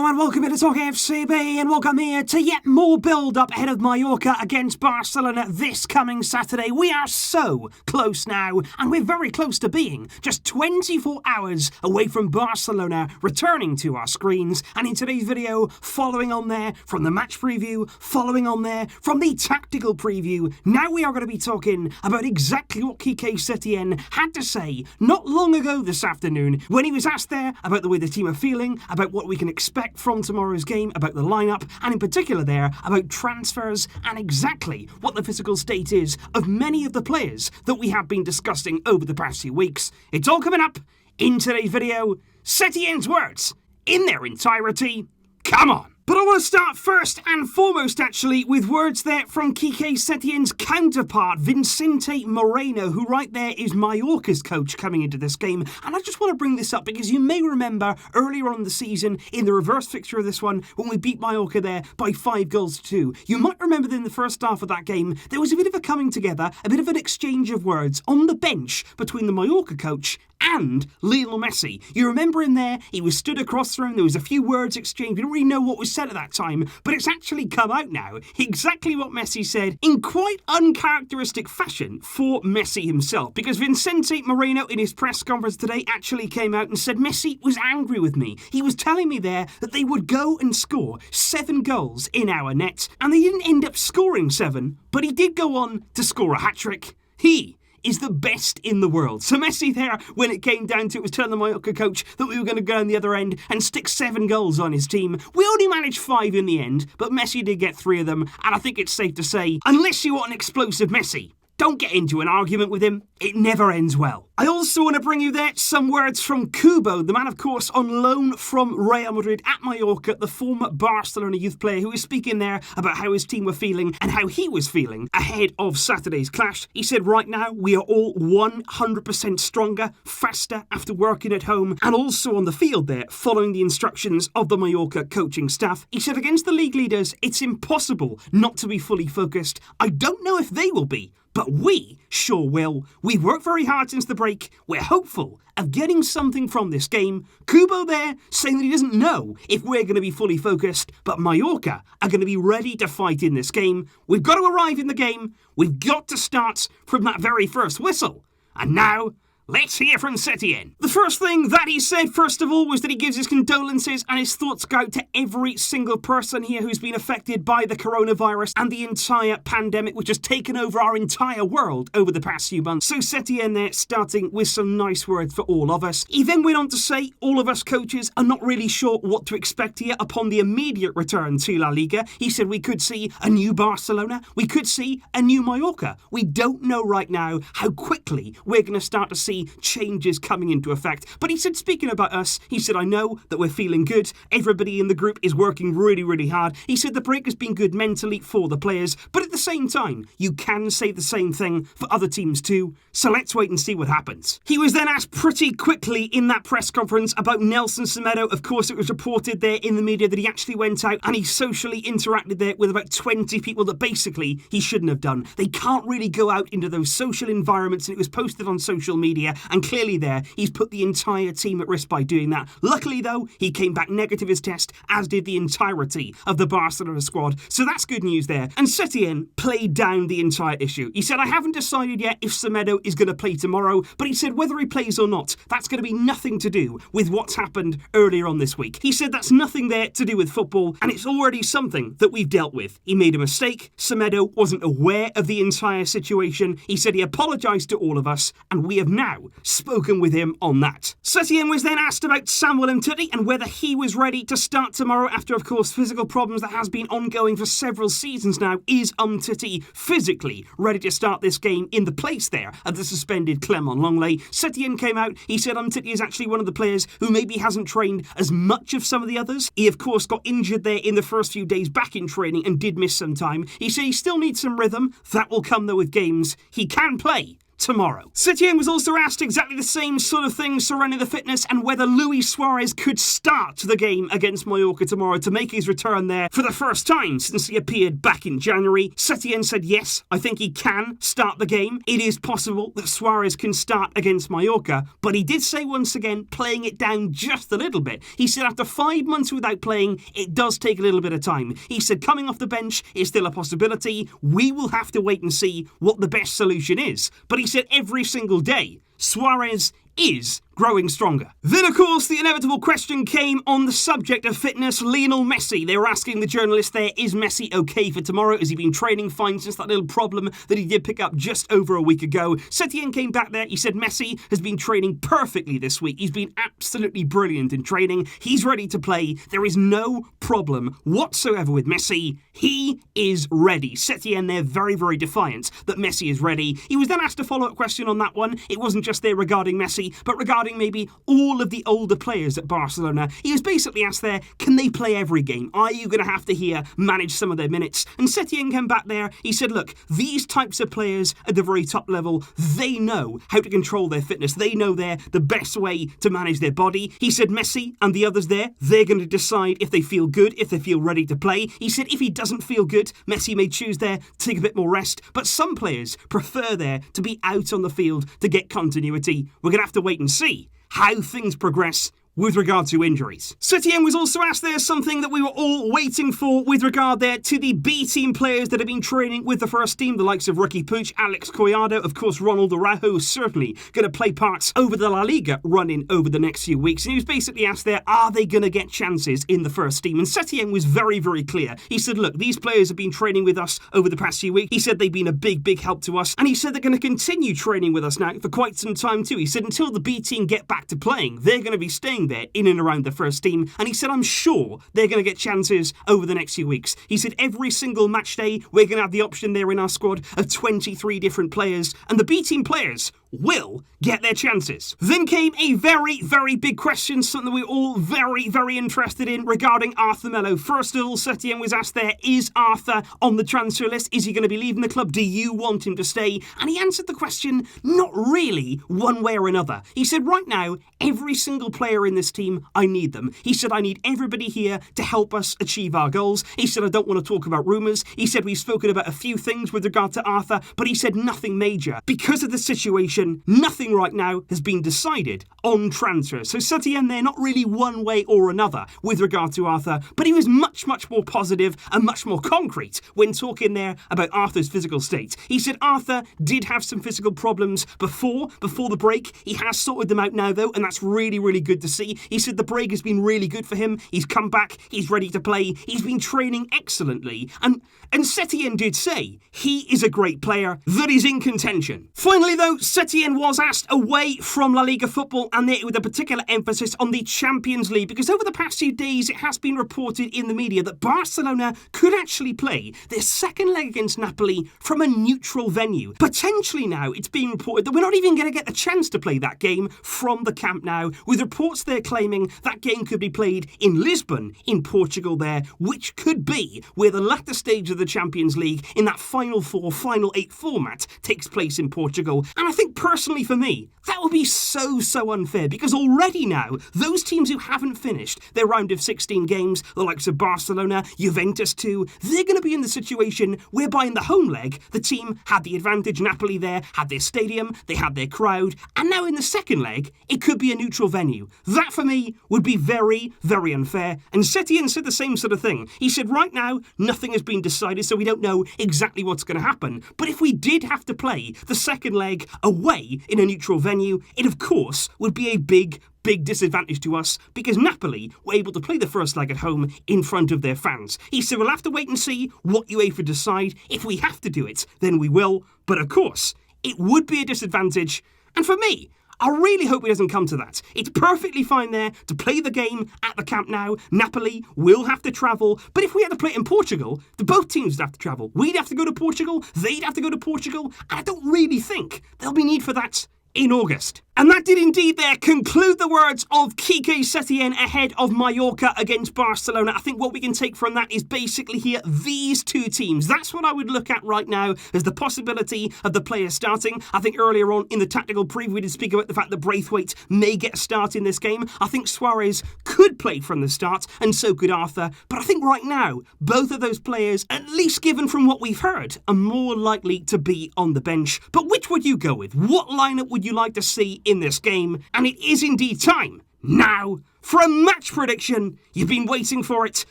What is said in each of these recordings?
and welcome to TalkFCB, and welcome here to yet more build-up ahead of Mallorca against Barcelona this coming Saturday. We are so close now, and we're very close to being just 24 hours away from Barcelona returning to our screens. And in today's video, following on there from the match preview, following on there from the tactical preview, now we are going to be talking about exactly what Quique Setien had to say not long ago this afternoon when he was asked there about the way the team are feeling, about what we can expect from tomorrow's game, about the lineup, and in particular there about transfers and exactly what the physical state is of many of the players that we have been discussing over the past few weeks. It's all coming up in today's video. Setien's words in their entirety. Come on. But I want to start first and foremost, actually, with words there from Quique Setien's counterpart, Vicente Moreno, who right there is Mallorca's coach coming into this game. And I just want to bring this up because you may remember earlier on in the season, in the reverse fixture of this one, when we beat Mallorca there by 5-2. You might remember that in the first half of that game, there was a bit of a coming together, a bit of an exchange of words on the bench between the Mallorca coach and Lionel Messi. You remember him there, he was stood across from him, there was a few words exchanged, we didn't really know what was said at that time, but it's actually come out now, exactly what Messi said, in quite uncharacteristic fashion for Messi himself, because Vicente Moreno in his press conference today actually came out and said Messi was angry with me. He was telling me there that they would go and score 7 goals in our net, and they didn't end up scoring 7, but he did go on to score a hat-trick. He is the best in the world. So Messi there, when it came down to it, was telling the Mallorca coach that we were going to go on the other end and stick 7 goals on his team. We only managed 5 in the end, but Messi did get 3 of them, and I think it's safe to say, unless you want an explosive Messi, don't get into an argument with him. It never ends well. I also want to bring you there some words from Kubo, the man, of course, on loan from Real Madrid at Mallorca, the former Barcelona youth player who was speaking there about how his team were feeling and how he was feeling ahead of Saturday's clash. He said, right now, we are all 100% stronger, faster after working at home and also on the field there, following the instructions of the Mallorca coaching staff. He said, against the league leaders, it's impossible not to be fully focused. I don't know if they will be, but we sure will. We've worked very hard since the break. We're hopeful of getting something from this game. Kubo there saying that he doesn't know if we're going to be fully focused, but Mallorca are going to be ready to fight in this game. We've got to arrive in the game. We've got to start from that very first whistle. And now, let's hear from Setien. The first thing that he said, first of all, was that he gives his condolences and his thoughts go out to every single person here who's been affected by the coronavirus and the entire pandemic, which has taken over our entire world over the past few months. So Setien there, starting with some nice words for all of us. He then went on to say, all of us coaches are not really sure what to expect here upon the immediate return to La Liga. He said we could see a new Barcelona, we could see a new Mallorca. We don't know right now how quickly we're going to start to see changes coming into effect. But he said, speaking about us, he said, I know that we're feeling good. Everybody in the group is working really, really hard. He said the break has been good mentally for the players, but at the same time, you can say the same thing for other teams too. So let's wait and see what happens. He was then asked pretty quickly in that press conference about Nelson Semedo. Of course, it was reported there in the media that he actually went out and he socially interacted there with about 20 people that basically he shouldn't have done. They can't really go out into those social environments, and it was posted on social media. And clearly there, he's put the entire team at risk by doing that. Luckily though, he came back negative his test, as did the entirety of the Barcelona squad. So that's good news there. And Setien played down the entire issue. He said, I haven't decided yet if Semedo is going to play tomorrow, but he said whether he plays or not, that's going to be nothing to do with what's happened earlier on this week. He said that's nothing there to do with football, and it's already something that we've dealt with. He made a mistake. Semedo wasn't aware of the entire situation. He said he apologised to all of us, and we have now spoken with him on that. Setien was then asked about Samuel Umtiti and whether he was ready to start tomorrow after, of course, physical problems that has been ongoing for several seasons now. Is Umtiti physically ready to start this game in the place there of the suspended Clement Longley? Setien came out. He said Umtiti is actually one of the players who maybe hasn't trained as much of some of the others. He, of course, got injured there in the first few days back in training and did miss some time. He said he still needs some rhythm. That will come, though, with games. He can play. tomorrow. Setien was also asked exactly the same sort of thing surrounding the fitness and whether Luis Suarez could start the game against Mallorca tomorrow to make his return there for the first time since he appeared back in January. Setien said yes, I think he can start the game. It is possible that Suarez can start against Mallorca, but he did say once again, playing it down just a little bit. He said after 5 months without playing, it does take a little bit of time. He said coming off the bench is still a possibility. We will have to wait and see what the best solution is. But he said every single day, Suarez is growing stronger. Then, of course, the inevitable question came on the subject of fitness. Lionel Messi. They were asking the journalist there, is Messi okay for tomorrow? Has he been training fine since that little problem that he did pick up just over a week ago? Setien came back there. He said Messi has been training perfectly this week. He's been absolutely brilliant in training. He's ready to play. There is no problem whatsoever with Messi. He is ready. Setien there, very, very defiant that Messi is ready. He was then asked a follow-up question on that one. It wasn't just there regarding Messi, but regarding maybe all of the older players at Barcelona. He was basically asked there, can they play every game? Are you going to have to manage some of their minutes? And Setien came back there. He said, look, these types of players at the very top level, they know how to control their fitness. They know the best way to manage their body. He said Messi and the others there, they're going to decide if they feel good, if they feel ready to play. He said if he doesn't feel good, Messi may choose there to take a bit more rest. But some players prefer there to be out on the field to get continuity. We're going to have to wait and see how things progress with regard to injuries. Setien was also asked there something that we were all waiting for with regard there to the B team players that have been training with the first team, the likes of Ricky Puig, Alex Collado, of course Ronald Araujo is certainly going to play parts over the La Liga running over the next few weeks. And he was basically asked there, are they going to get chances in the first team? And Setien was very, very clear. He said, look, these players have been training with us over the past few weeks. He said they've been a big, big help to us. And he said they're going to continue training with us now for quite some time too. He said until the B team get back to playing, they're going to be staying there in and around the first team, and he said I'm sure they're going to get chances over the next few weeks. He said every single match day we're going to have the option there in our squad of 23 different players, and the B team players will get their chances. Then came a very, very big question, something we're all very, very interested in regarding Arthur Melo. First of all, Setien was asked there, is Arthur on the transfer list? Is he going to be leaving the club? Do you want him to stay? And he answered the question, not really one way or another. He said, right now, every single player in this team, I need them. He said, I need everybody here to help us achieve our goals. He said, I don't want to talk about rumours. He said, we've spoken about a few things with regard to Arthur, but he said nothing major. Because of the situation, nothing right now has been decided on transfer. So Setien there, not really one way or another with regard to Arthur, but he was much, much more positive and much more concrete when talking there about Arthur's physical state. He said Arthur did have some physical problems before the break. He has sorted them out now though, and that's really, really good to see. He said the break has been really good for him. He's come back, he's ready to play, he's been training excellently, and Setien did say he is a great player that is in contention. Finally though, Setien was asked away from La Liga football, and with a particular emphasis on the Champions League, because over the past few days it has been reported in the media that Barcelona could actually play their second leg against Napoli from a neutral venue. Potentially now it's being reported that we're not even going to get the chance to play that game from the Camp Nou, with reports there claiming that game could be played in Lisbon, in Portugal there, which could be where the latter stage of the Champions League in that Final Four, Final 8 format takes place in Portugal. And I think personally for me, that would be so unfair, because already now, those teams who haven't finished their round of 16 games, the likes of Barcelona, Juventus too, they're going to be in the situation whereby in the home leg, the team had the advantage. Napoli there had their stadium, they had their crowd, and now in the second leg, it could be a neutral venue. That for me would be very, very unfair. And Setien said the same sort of thing. He said right now, nothing has been decided, so we don't know exactly what's going to happen. But if we did have to play the second leg away in a neutral venue, it of course would be a big disadvantage to us, because Napoli were able to play the first leg at home in front of their fans. He said we'll have to wait and see what UEFA decide. If we have to do it, then we will. But of course, it would be a disadvantage. And for me, I really hope it doesn't come to that. It's perfectly fine there to play the game at the Camp Nou. Napoli will have to travel, but if we had to play it in Portugal, both teams would have to travel. We'd have to go to Portugal, they'd have to go to Portugal, and I don't really think there'll be need for that in August. And that did indeed there conclude the words of Quique Setien ahead of Mallorca against Barcelona. I think what we can take from that is basically here these two teams. That's what I would look at right now as the possibility of the players starting. I think earlier on in the tactical preview we did speak about the fact that Braithwaite may get a start in this game. I think Suarez could play from the start and so could Arthur. But I think right now both of those players, at least given from what we've heard, are more likely to be on the bench. But which would you go with? What lineup would you like to see in this game? And it is indeed time now for a match prediction. You've been waiting for it.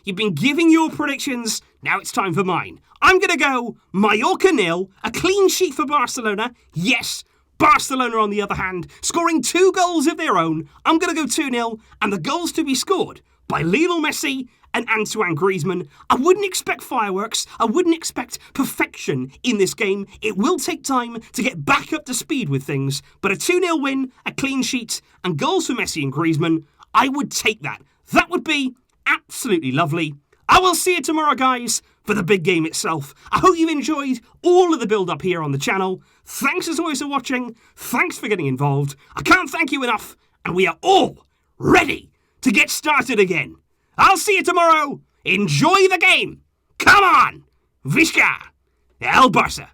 You've been giving your predictions. Now it's time for mine. I'm going to go Mallorca 0, a clean sheet for Barcelona. Yes, Barcelona on the other hand, scoring 2 goals of their own. I'm going to go 2-0, and the goals to be scored by Lionel Messi and Antoine Griezmann. I wouldn't expect fireworks. I wouldn't expect perfection in this game. It will take time to get back up to speed with things, but a 2-0 win, a clean sheet, and goals for Messi and Griezmann, I would take that. That would be absolutely lovely. I will see you tomorrow, guys, for the big game itself. I hope you've enjoyed all of the build-up here on the channel. Thanks as always for watching. Thanks for getting involved. I can't thank you enough, and we are all ready to get started again. I'll see you tomorrow. Enjoy the game. Come on. Visca. El Barça.